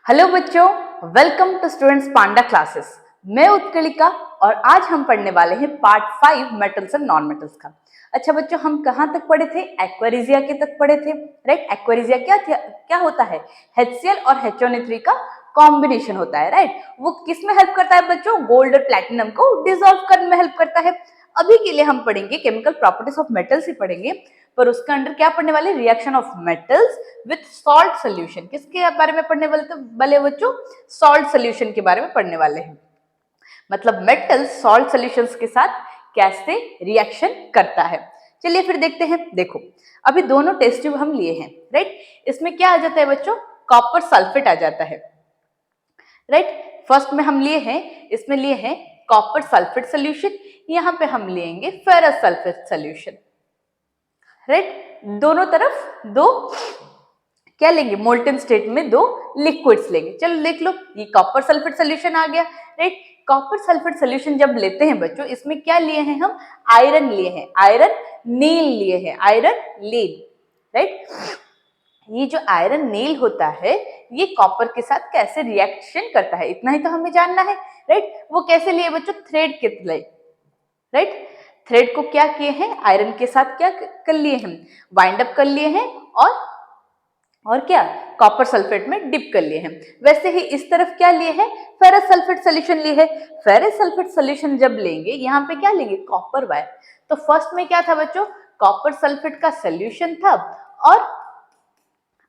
Hello बच्चों, welcome to students Panda classes. मैं उत्कलिका और आज हम पढ़ने वाले हैं part 5 metals and non metals का। अच्छा बच्चों, हम कहाँ तक पढ़े थे? एक्वेरिजिया के तक पढ़े थे, राइट। एक्वेरिजिया क्या होता है? HCl और HNO3 का कॉम्बिनेशन होता है, राइट। वो किस में हेल्प करता है बच्चों? गोल्ड और प्लैटिनम को डिसॉल्व करने में हेल्प करता है। अभी के लिए हम पढ़ेंगे केमिकल प्रॉपर्टीज ऑफ मेटल्स ही पढ़ेंगे, पर उसके अंडर क्या पढ़ने वाले? Reaction of metals with salt solution. किसके बारे में पढ़ने वाले बच्चों? सॉल्ट सोल्यूशन के बारे में पढ़ने वाले हैं। मतलब मेटल सॉल्ट सोल्यूशंस के साथ कैसे रिएक्शन करता है। चलिए फिर देखते हैं। देखो, अभी दोनों टेस्ट ट्यूब हम लिए हैं, राइट। इसमें क्या आ जाता है बच्चों? कॉपर सल्फेट आ जाता है, राइट। फर्स्ट में हम लिए हैं, इसमें लिए हैं कॉपर सल्फेट सोल्यूशन, यहाँ पे हम लेंगे फेरस सल्फेट सोल्यूशन, राइट। दोनों तरफ दो क्या लेंगे? मोल्टन स्टेट में दो लिक्विड्स लेंगे। चलो देख लो, ये कॉपर सल्फेट सोल्यूशन आ गया, राइट। कॉपर सल्फेट सोल्यूशन जब लेते हैं बच्चों, इसमें क्या लिए हैं हम? आयरन लिए हैं, आयरन नील लिए हैं, आयरन नील, राइट। ये जो आयरन नील होता है, ये कॉपर के साथ कैसे रिएक्शन करता है, इतना ही तो हमें जानना है, राइट। वो कैसे लिए बच्चों? थ्रेड के लिए, राइट। थ्रेड को क्या किए हैं? आयरन के साथ क्या कर लिए हैं? वाइंड अप कर लिए हैं और क्या? कॉपर सल्फेट में डिप कर लिए हैं। वैसे ही इस तरफ क्या लिए हैं? फेरस सल्फेट सोल्यूशन लिए है। फेरस सल्फेट सोल्यूशन जब लेंगे, यहाँ पे क्या लेंगे? Copper wire. तो फर्स्ट में क्या था बच्चों? कॉपर सल्फेट का सोल्यूशन था और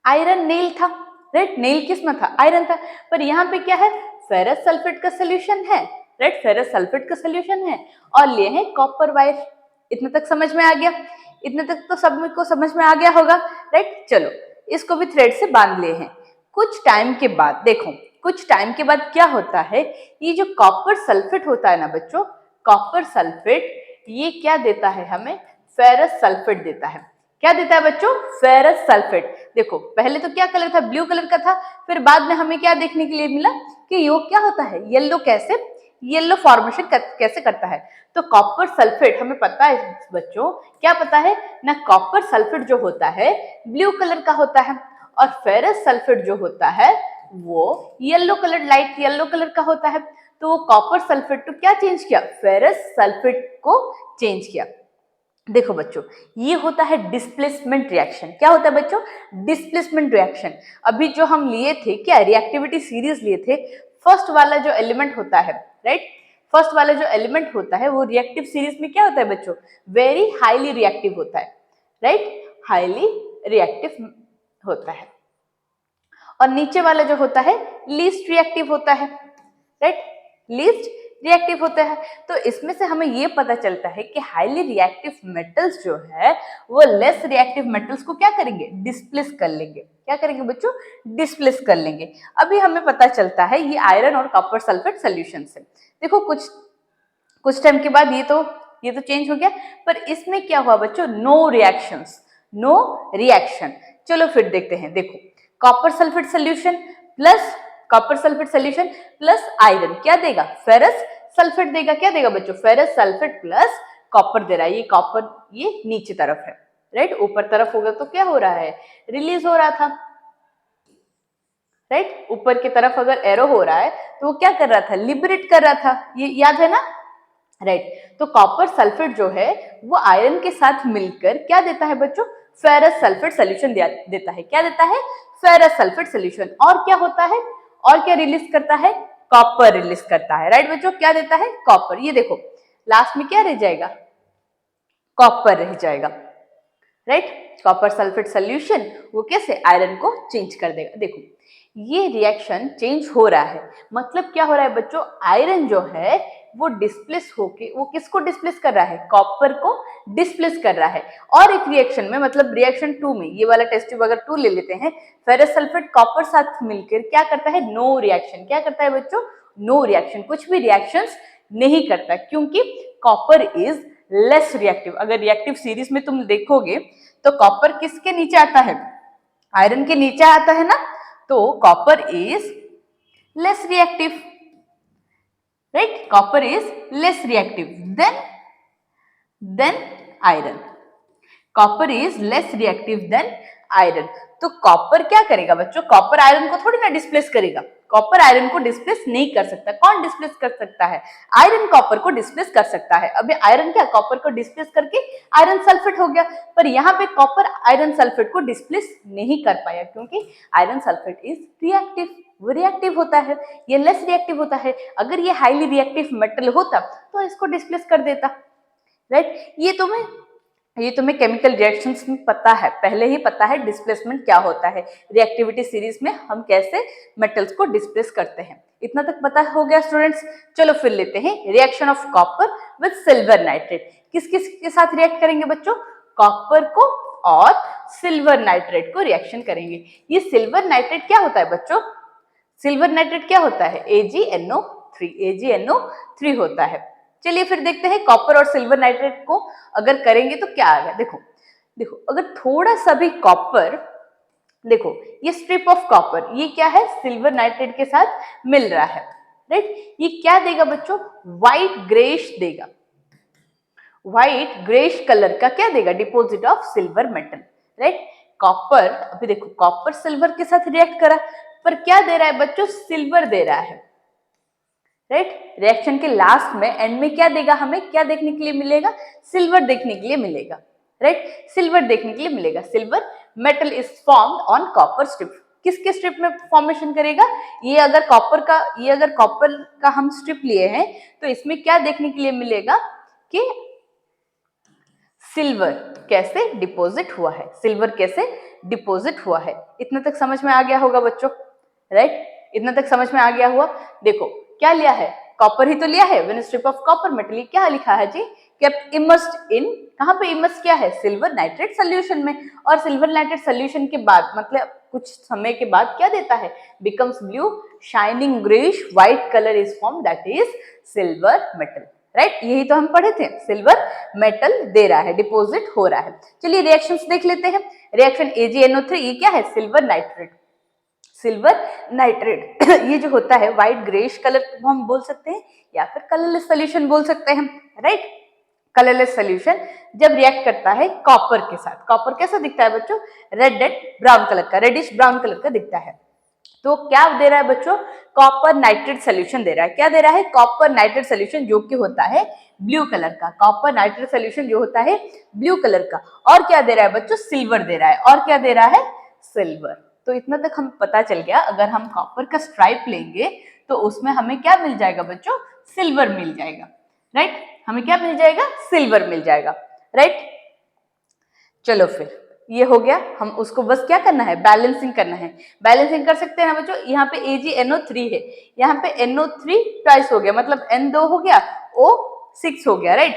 आयरन नील था, राइट। नील किस में था? आयरन था। पर यहाँ पे क्या है? फेरस सल्फेट का सोल्यूशन है, राइट। फेरस सल्फेट का सोल्यूशन है और लिए हैं कॉपर वायर। इतने तक समझ में आ गया? इतने तक तो सब को समझ में आ गया होगा, राइट। चलो, इसको भी थ्रेड से बांध लिए हैं। कुछ टाइम के बाद देखो, कुछ टाइम के बाद क्या होता है? ये जो कॉपर सल्फेट होता है ना बच्चों, कॉपर सल्फेट ये क्या देता है हमें? फेरस सल्फेट देता है। क्या देता है बच्चों? Ferrous sulphate. देखो, पहले तो क्या कलर था? ब्लू कलर का था। फिर बाद में हमें क्या देखने के लिए मिला कि ये क्या होता है? येलो। कैसे? येलो फॉर्मेशन कैसे करता है? तो कॉपर सल्फेट हमें पता है बच्चों, क्या पता है ना? कॉपर सल्फेट जो होता है ब्लू कलर का होता है और फेरस सल्फेट जो होता है वो yellow colour, light yellow colour का होता है। तो वो कॉपर सल्फेट को क्या चेंज किया? फेरस सल्फेट को चेंज किया। देखो बच्चों, ये होता है डिस्प्लेसमेंट रिएक्शन। क्या होता है बच्चों? Displacement reaction. अभी जो हम लिए थे क्या? रिएक्टिविटी सीरीज लिए थे। फर्स्ट वाला जो एलिमेंट होता है, राइट, फर्स्ट वाला जो एलिमेंट होता है वो रिएक्टिव सीरीज में क्या होता है बच्चों? वेरी हाईली रिएक्टिव होता है, राइट। हाईली रिएक्टिव होता है। और नीचे वाला जो होता है लीस्ट रिएक्टिव होता है, राइट। लीस्ट रिएक्टिव होता है। तो इसमें से हमें ये पता चलता है कि हाईली रिएक्टिव मेटल्स जो है वो लेस रिएक्टिव मेटल्स को क्या करेंगे? डिस्प्लेस कर लेंगे। क्या करेंगे बच्चों? डिस्प्लेस कर लेंगे। अभी हमें पता चलता है ये आयरन और कॉपर सल्फेट सोल्यूशन से। देखो, कुछ टाइम के बाद ये तो चेंज हो गया, पर इसमें क्या हुआ बच्चों? No reactions, no reaction. चलो फिर देखते हैं। देखो, copper sulphate solution plus copper sulphate solution plus iron क्या देगा? फेरस सल्फेट देगा। क्या देगा बच्चों? फेरस सल्फेट प्लस कॉपर दे रहा है। ये कॉपर ये नीचे तरफ है, राइट। ऊपर तरफ होगा तो क्या हो रहा है? रिलीज हो रहा था, राइट। ऊपर की तरफ अगर एरो हो रहा है तो वो क्या कर रहा था? लिबरेट कर रहा था। ये याद है ना, राइट। तो कॉपर सल्फेट जो है वो आयरन के साथ मिलकर क्या देता है बच्चों? फेरस सल्फेट सोल्यूशन देता है। क्या देता है? Ferrous sulphate solution. और क्या होता है? और क्या रिलीज करता है? कॉपर रिलीज करता है, राइट बच्चों। क्या देता है? कॉपर। ये देखो, लास्ट में क्या रह जाएगा? कॉपर रह जाएगा, राइट। कॉपर सल्फेट सोल्यूशन वो कैसे आयरन को चेंज कर देगा। देखो, ये रिएक्शन चेंज हो रहा है। मतलब क्या हो रहा है बच्चों? आयरन जो है वो डिस्प्लेस होके वो किसको डिस्प्लेस कर रहा है? कॉपर को डिस्प्लेस कर रहा है। और एक रिएक्शन में, मतलब रिएक्शन 2 में, ये वाला टेस्ट ट्यूब अगर 2 ले लेते हैं, फेरस सल्फेट कॉपर साथ मिलकर क्या करता है? No reaction. क्या करता है बच्चों? No reaction. कुछ भी रिएक्शंस नहीं करता, क्योंकि कॉपर इज लेस रिएक्टिव। अगर रिएक्टिव सीरीज में तुम देखोगे तो कॉपर किसके नीचे आता है? आयरन के नीचे आता है ना। तो copper is less reactive, right. Copper is less reactive than iron. Copper is less reactive than iron. तो कॉपर क्या करेगा बच्चों, कॉपर आयरन को थोड़ी ना डिस्प्लेस करेगा, कॉपर आयरन को डिस्प्लेस नहीं कर सकता। कौन डिस्प्लेस कर सकता है, आयरन कॉपर को डिस्प्लेस कर सकता है। अभी आयरन क्या कॉपर को डिस्प्लेस करके आयरन सल्फेट हो गया, पर यहाँ पे कॉपर आयरन सल्फेट को डिस्प्लेस नहीं कर पाया क्योंकि आयरन सल्फेट इज रिएक्टिव, वो रिएक्टिव होता है, ये लेस रिएक्टिव होता है। अगर ये हाईली रिएक्टिव मेटल होता तो इसको डिस्प्लेस कर देता, राइट। ये तुम्हें केमिकल रिएक्शंस में पता है, पहले ही पता है डिस्प्लेसमेंट क्या होता है, रिएक्टिविटी सीरीज में हम कैसे मेटल्स को डिस्प्लेस करते हैं। इतना तक पता हो गया स्टूडेंट्स। चलो फिर लेते हैं reaction of copper with silver nitrate. किस किस के साथ रिएक्ट करेंगे बच्चों, कॉपर को और सिल्वर नाइट्रेट को रिएक्शन करेंगे। ये सिल्वर नाइट्रेट क्या होता है बच्चों, सिल्वर नाइट्रेट क्या होता है, AgNO3, AgNO3 होता है। चलिए फिर देखते हैं कॉपर और सिल्वर नाइट्रेट को अगर करेंगे तो क्या आएगा। देखो देखो अगर थोड़ा सा भी कॉपर, देखो ये स्ट्रिप ऑफ कॉपर, ये क्या है, सिल्वर नाइट्रेट के साथ मिल रहा है, राइट। ये क्या देगा बच्चों, व्हाइट ग्रेश देगा, व्हाइट ग्रेश कलर का क्या देगा, deposit of silver metal, right. Copper, अभी देखो कॉपर सिल्वर के साथ रिएक्ट करा, पर क्या दे रहा है बच्चों, सिल्वर दे रहा है, राइट। रिएक्शन के लास्ट में एंड में क्या देगा, हमें क्या देखने के लिए मिलेगा, सिल्वर देखने के लिए मिलेगा, राइट। सिल्वर देखने के लिए मिलेगा। Silver metal is formed on copper strip. किसके स्ट्रिप में फॉर्मेशन करेगा, ये अगर कॉपर का हम स्ट्रिप लिए हैं तो इसमें क्या देखने के लिए मिलेगा कि सिल्वर कैसे डिपॉजिट हुआ है, सिल्वर कैसे डिपॉजिट हुआ है। इतना तक समझ में आ गया होगा बच्चों, राइट। इतना तक समझ में आ गया हुआ। देखो क्या लिया है, कॉपर ही तो लिया है, when strip of copper metal, क्या लिखा है जी, केप्ट इमर्स्ड इन, कहां पे इमर्स किया है, सिल्वर नाइट्रेट सोल्यूशन में। और सिल्वर नाइट्रेट सोल्यूशन के बाद मतलब कुछ समय के बाद क्या देता है, becomes blue shining greyish white colour is form, that is silver metal, right. यही तो हम पढ़े थे, सिल्वर मेटल दे रहा है, डिपॉजिट हो रहा है। चलिए रिएक्शंस देख लेते हैं। रिएक्शन AgNO3, ये क्या है, सिल्वर नाइट्रेट, सिल्वर नाइट्रेट ये जो होता है व्हाइट ग्रेइश कलर को हम बोल सकते हैं या फिर कलरलेस सोल्यूशन बोल सकते हैं, राइट। कलरलेस सोल्यूशन जब रिएक्ट करता है कॉपर के साथ, कॉपर कैसा दिखता है बच्चों, रेड ब्राउन कलर का, रेडिश ब्राउन कलर का दिखता है। तो क्या दे रहा है बच्चों, कॉपर नाइट्रेट सोल्यूशन दे रहा है। क्या दे रहा है, कॉपर नाइट्रेट सोल्यूशन जो कि होता है ब्लू कलर का, कॉपर नाइट्रेट सोल्यूशन जो होता है ब्लू कलर का। और क्या दे रहा है बच्चों, सिल्वर दे रहा है। और क्या दे रहा है, सिल्वर। तो इतना तक हम पता चल गया, अगर हम कॉपर का स्ट्राइप लेंगे तो उसमें हमें क्या मिल जाएगा बच्चों, सिल्वर मिल जाएगा, राइट। हमें क्या मिल जाएगा, सिल्वर मिल जाएगा, राइट। चलो फिर ये हो गया, हम उसको बस क्या करना है, बैलेंसिंग करना है। बैलेंसिंग कर सकते हैं ना बच्चों, यहाँ पे AgNO3 है, यहाँ पे NO3 ट्वाइस हो गया, मतलब N 2 हो गया, O 6 हो गया, राइट।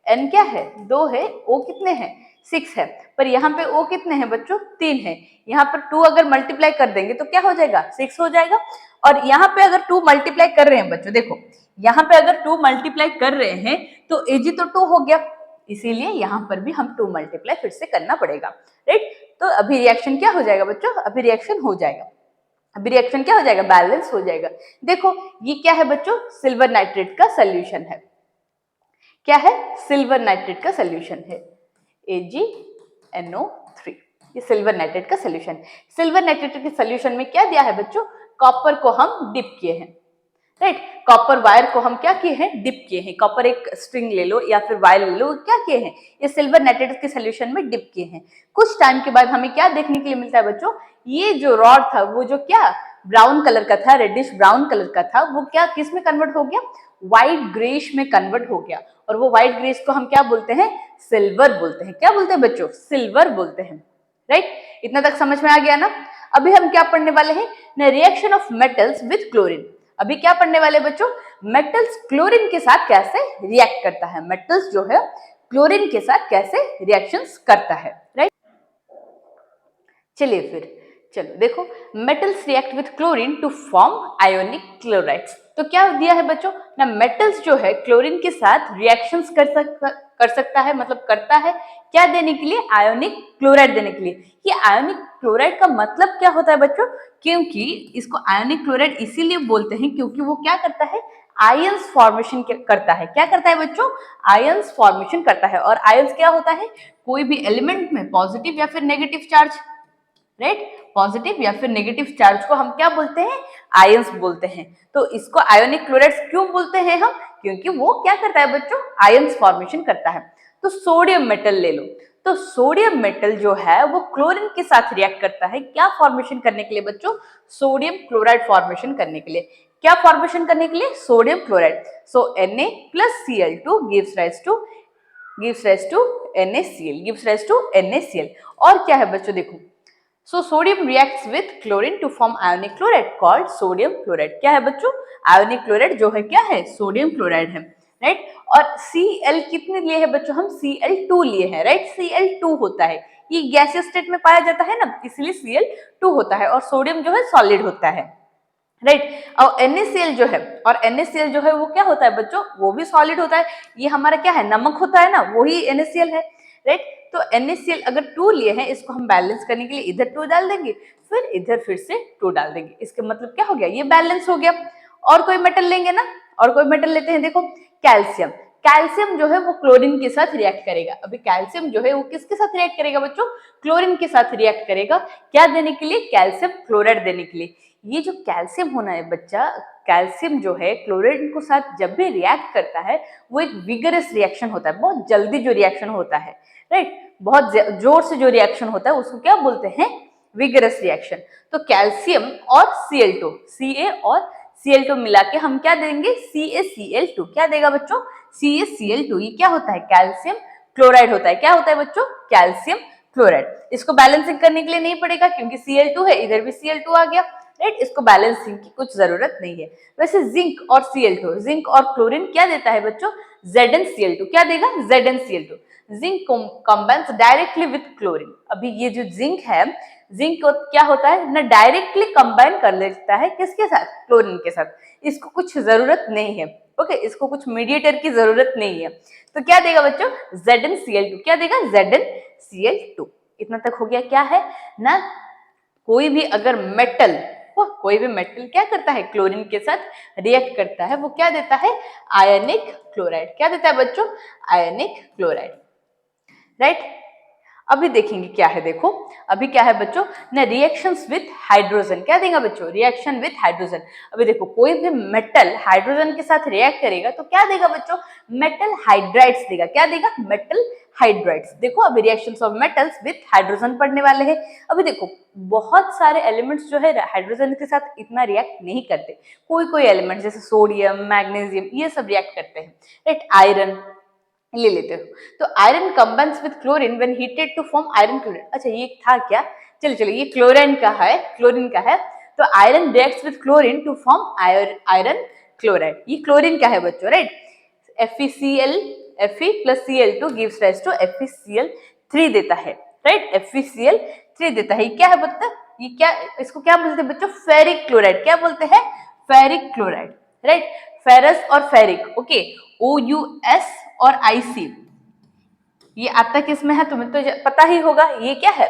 N क्या है, 2 है, O कितने हैं, 6 है। पर यहाँ पे O कितने हैं बच्चों, 3 है। यहाँ पर 2 अगर मल्टीप्लाई कर देंगे तो क्या हो जाएगा, 6 हो जाएगा। और यहाँ पे अगर 2 मल्टीप्लाई कर रहे हैं बच्चों, देखो यहाँ पे अगर 2 मल्टीप्लाई कर रहे हैं तो Ag तो 2 हो गया, इसीलिए यहाँ पर भी हम 2 मल्टीप्लाई फिर से करना पड़ेगा, राइट। तो अभी रिएक्शन क्या हो जाएगा बच्चों, अभी रिएक्शन हो जाएगा, अभी रिएक्शन क्या हो जाएगा, बैलेंस हो जाएगा। देखो ये क्या है बच्चों, सिल्वर नाइट्रेट का सोल्यूशन है। क्या है, सिल्वर नाइट्रेट का सोल्यूशन है, AgNO3, ये सिल्वर नाइट्रेट का सोल्यूशन। सिल्वर नाइट्रेट के सोल्यूशन में क्या दिया है बच्चों, कॉपर को हम डिप किए हैं, राइट। कॉपर वायर को हम क्या किए हैं, डिप किए हैं। कॉपर एक स्ट्रिंग ले लो या फिर वायर ले लो, क्या किए हैं, ये सिल्वर नाइट्रेट के सोल्यूशन में डिप किए हैं। कुछ टाइम के बाद हमें क्या देखने के लिए मिलता है बच्चों, ये जो रॉड था वो जो क्या ब्राउन कलर का था, रेडिश ब्राउन कलर का था, वो क्या किस में कन्वर्ट हो गया, व्हाइट ग्रेइश में कन्वर्ट हो गया। और वो व्हाइट ग्रेइश को हम क्या बोलते हैं, सिल्वर बोलते हैं। क्या बोलते हैं बच्चों, सिल्वर बोलते हैं, राइट। इतना तक समझ में आ गया ना। अभी हम क्या पढ़ने वाले हैं, reaction of metals with chlorine. अभी क्या पढ़ने वाले बच्चों, मेटल्स क्लोरीन के साथ कैसे रिएक्ट करता है, मेटल्स जो है क्लोरीन के साथ कैसे रिएक्शंस करता है, राइट। चलिए फिर चलो देखो, metals react with chlorine to form ionic chlorides. तो क्या दिया है बच्चों ना, मेटल्स जो है क्लोरीन के साथ रिएक्शंस कर सकता है, मतलब करता है क्या देने के लिए, आयोनिक क्लोराइड देने के लिए। ये आयोनिक क्लोराइड का मतलब क्या होता है बच्चों, क्योंकि इसको आयोनिक क्लोराइड इसीलिए बोलते हैं क्योंकि वो क्या करता है, आयंस फॉर्मेशन करता है। क्या करता है बच्चों, आयंस फॉर्मेशन करता है। और आयंस क्या होता है, कोई भी एलिमेंट में पॉजिटिव या फिर नेगेटिव चार्ज, राइट। पॉजिटिव या फिर नेगेटिव चार्ज को हम क्या बोलते हैं, आयंस बोलते हैं। तो इसको आयोनिक क्लोराइड्स क्यों बोलते हैं हम, क्योंकि वो क्या करता है बच्चों, आयंस फॉर्मेशन करता है। तो सोडियम मेटल ले लो, तो सोडियम मेटल जो है वो क्लोरीन के साथ रिएक्ट करता है, क्या फॉर्मेशन करने के लिए बच्चों, सोडियम क्लोराइड फॉर्मेशन करने के लिए। क्या फॉर्मेशन करने के लिए, sodium chloride. So Na+Cl2 gives rise to NaCl, gives rise to NaCl। और क्या है बच्चों, देखो, so sodium reacts with chlorine to form ionic chloride called sodium chloride। क्या है बच्चों, ionic chloride जो है क्या है, सोडियम क्लोराइड है, राइट। और Cl कितने लिए है बच्चों, हम Cl2 लिए हैं, राइट। Cl2 होता है, ये गैसियस स्टेट में पाया जाता है ना, इसलिए Cl2 होता है, और सोडियम जो है सॉलिड होता है, राइट। और NaCl जो है, और NaCl जो है वो क्या होता है बच्चों, वो भी सॉलिड होता है। ये हमारा क्या है, नमक होता है ना, वही NaCl है, राइट। तो NaCl अगर 2 लिए हैं, इसको हम बैलेंस करने के लिए इधर 2 डाल देंगे, फिर इधर फिर से 2 डाल देंगे। इसका मतलब क्या हो गया, ये बैलेंस हो गया। और कोई मेटल लेंगे ना, और कोई मेटल लेते हैं, देखो कैल्शियम। कैल्शियम जो है वो क्लोरीन के साथ रिएक्ट करेगा। अभी कैल्शियम जो है वो किसके साथ रिएक्ट करेगा बच्चों, क्लोरीन के साथ रिएक्ट करेगा। क्या देने के लिए, कैल्शियम क्लोराइड देने के लिए। ये जो कैल्शियम होना है बच्चा, कैल्शियम जो है क्लोरीन के साथ जब भी रिएक्ट करता है, वो एक विगरस रिएक्शन होता है, बहुत जल्दी जो रिएक्शन होता है, राइट। बहुत जोर से जो रिएक्शन होता है उसको क्या बोलते हैं, विगरस रिएक्शन। तो कैल्शियम और Cl2, Ca और Cl2 मिला के हम क्या देंगे, CaCl2। क्या देगा बच्चों, CaCl2। ये क्या होता है, कैल्शियम क्लोराइड होता है। क्या होता है बच्चों, कैल्शियम क्लोराइड। इसको बैलेंसिंग करने के लिए नहीं पड़ेगा, क्योंकि Cl2 है, इधर भी Cl2 आ गया, राइट। इसको बैलेंसिंग की कुछ जरूरत नहीं है। वैसे जिंक और Cl2, जिंक और क्लोरीन क्या देता है बच्चों, ZnCl2। क्या देगा, ZnCl2। Zinc combines directly with chlorine. अभी ये जो जिंक है, जिंक क्या होता है ना, डायरेक्टली कंबाइन कर लेता है किसके साथ, क्लोरीन के साथ। इसको कुछ जरूरत नहीं है, ओके, इसको कुछ मीडिएटर की जरूरत नहीं है। तो क्या देगा बच्चों, ZnCl2। क्या देगा, ZnCl2। इतना तक हो गया। क्या है ना, कोई भी अगर मेटल, कोई भी मेटल क्या करता है, क्लोरीन के साथ रिएक्ट करता है, वो क्या देता है, आयनिक क्लोराइड। क्या देता है बच्चों, आयनिक क्लोराइड, राइट। अभी देखेंगे क्या है, देखो अभी क्या है बच्चों ना, रिएक्शंस विथ हाइड्रोजन। क्या देगा बच्चों, रिएक्शन विथ हाइड्रोजन। अभी देखो कोई भी मेटल हाइड्रोजन के साथ रिएक्ट करेगा तो क्या देगा बच्चों, मेटल हाइड्राइड्स देगा। क्या देगा, मेटल हाइड्राइड्स। देखो अभी reactions of metals with hydrogen पढ़ने वाले हैं। अभी देखो बहुत सारे एलिमेंट्स जो है हाइड्रोजन के साथ इतना रिएक्ट नहीं करते, कोई कोई एलिमेंट जैसे सोडियम, मैग्नीशियम, ये सब रिएक्ट करते हैं, राइट। आयरन ले लेते हो, तो iron combines with chlorine when heated to form iron chloride. अच्छा ये था क्या, चलिए चलिए, ये क्लोरीन का है, क्लोरीन का है। तो iron reacts with chlorine to form iron chloride. ये क्लोरीन का है बच्चों, right. FeCl, Fe plus Cl2 gives rise to FeCl3 देता है, राइट। FeCl3 देता है। ये क्या है बच्चा, ये क्या, इसको क्या बोलते हैं बच्चों, फेरिक क्लोराइड। क्या बोलते हैं, फेरिक क्लोराइड, राइट। फेरस और फेरिक, ओके, OUS और IC, ये आता किसमें है, तुम्हें तो पता ही होगा। ये क्या है,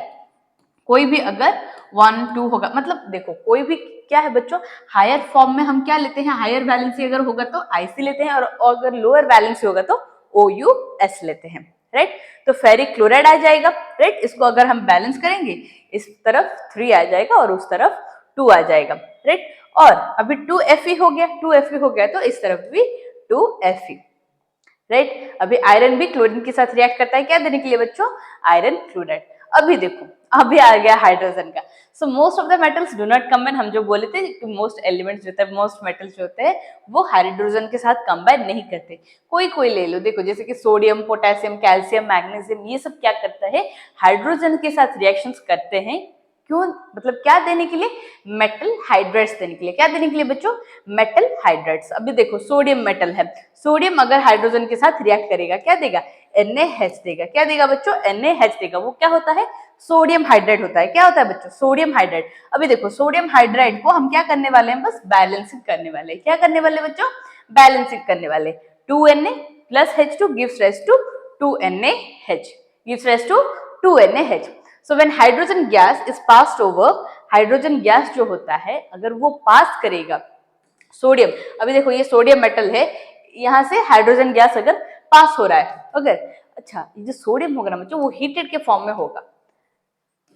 कोई भी अगर 1 2 होगा, मतलब देखो कोई भी क्या है बच्चों, हायर फॉर्म में हम क्या लेते हैं, हायर वैलेंसी अगर होगा तो IC लेते हैं, और अगर लोअर वैलेंसी होगा तो OUS लेते हैं, राइट। तो फेरिक क्लोराइड आ जाएगा, राइट। इसको अगर हम बैलेंस करेंगे, इस तरफ 3 आ जाएगा और उस तरफ 2 आ जाएगा, राइट। और अभी 2Fe हो गया, 2Fe हो गया तो इस तरफ भी 2Fe, राइट। अभी आयरन भी क्लोरीन के साथ रिएक्ट करता है, क्या देने के लिए बच्चों, आयरन क्लोराइड। अभी देखो अभी आ गया हाइड्रोजन का। So most of the metals do not combine, हम जो बोले थे कि मोस्ट एलिमेंट्स जो होते हैं, मोस्ट मेटल्स जो होते हैं वो हाइड्रोजन के साथ कंबाइन नहीं करते। कोई कोई ले लो, देखो जैसे कि सोडियम, पोटेशियम, कैल्शियम, मैग्नीशियम, ये सब क्या करता है, हाइड्रोजन के साथ रिएक्शंस करते हैं। क्यों, मतलब क्या देने के लिए, मेटल हाइड्राइड्स देने के लिए। क्या देने के लिए बच्चों, मेटल हाइड्राइड्स। अभी देखो सोडियम मेटल है, सोडियम अगर हाइड्रोजन के साथ रिएक्ट करेगा क्या देगा, NaH देगा। क्या देगा बच्चों, NaH देगा। वो क्या होता है, सोडियम हाइड्राइड होता है। क्या होता है बच्चों, सोडियम हाइड्राइड। अभी देखो सोडियम हाइड्राइड को हम क्या करने वाले हैं, बस बैलेंसिंग करने वाले हैं। क्या करने वाले बच्चों, बैलेंसिंग करने वाले। 2Na plus H2 gives rise to 2NaH, gives rise to 2NaH। So when hydrogen gas is passed over, hydrogen gas जो होता है अगर वो पास करेगा सोडियम, अभी देखो ये सोडियम मेटल है, यहाँ से हाइड्रोजन गैस अगर पास हो रहा है, अगर अच्छा ये जो सोडियम होगा ना बच्चों, वो हीटेड के फॉर्म में होगा,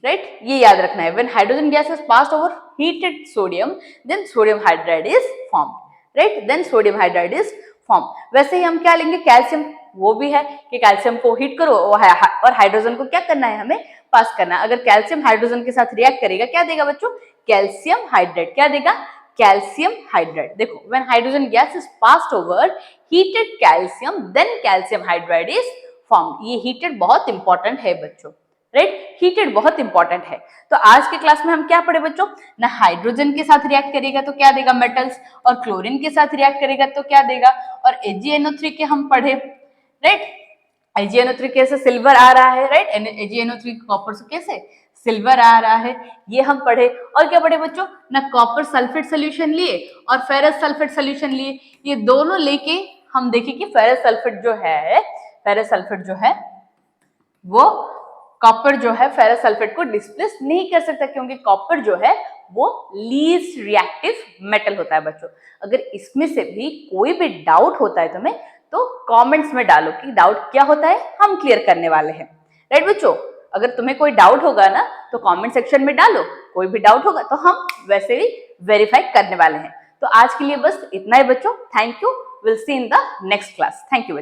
राइट, ये याद रखना है। When hydrogen gas is passed over heated sodium then sodium hydride is form, right, then sodium hydride is form. वैसे ही हम क्या लेंगे, कैल्शियम, वो भी है कि कैल्शियम को हीट करो और हाइड्रोजन को क्या करना है, हमें पास करना है। अगर कैल्शियम हाइड्रोजन के साथ रिएक्ट करेगा, क्या देगा बच्चों, कैल्शियम हाइड्राइड, क्या देगा, कैल्शियम हाइड्राइड। देखो, when hydrogen gas is passed over heated calcium then calcium hydride is form. ये हीटेड बहुत इंपॉर्टेंट है बच्चों, राइट, हीटेड बहुत इंपॉर्टेंट है। तो आज के क्लास में हम क्या पढ़े बच्चों, ना हाइड्रोजन के साथ रिएक्ट करेगा तो क्या देगा मेटल्स, और क्लोरीन के साथ रिएक्ट करेगा तो क्या देगा, और AgNO3 के हम पढ़े, राइट, AgNO3 कैसे सिल्वर आ रहा है, राइट, AgNO3 कॉपर से कैसे सिल्वर आ रहा है, ये हम पढ़े। और क्या पढ़े बच्चों, ना कॉपर सल्फेट सोल्यूशन लिए और फेरस सल्फेट सोल्यूशन लिए, ये दोनों लेके हम देखें कि फेरस सल्फेट जो है वो कॉपर जो है फेरस सल्फेट को डिस्प्लेस नहीं कर सकता, क्योंकि कॉपर जो है वो लीस्ट रिएक्टिव मेटल होता है बच्चों। अगर इसमें से भी कोई भी डाउट होता है तुम्हें तो कमेंट्स में डालो कि डाउट क्या होता है, हम क्लियर करने वाले हैं, राइट बच्चों। अगर तुम्हें कोई डाउट होगा ना तो कमेंट सेक्शन में डालो, कोई भी डाउट होगा तो हम वैसे भी वेरीफाई करने वाले हैं। तो आज के लिए बस इतना ही बच्चों, thank you, will see in the next class, thank you.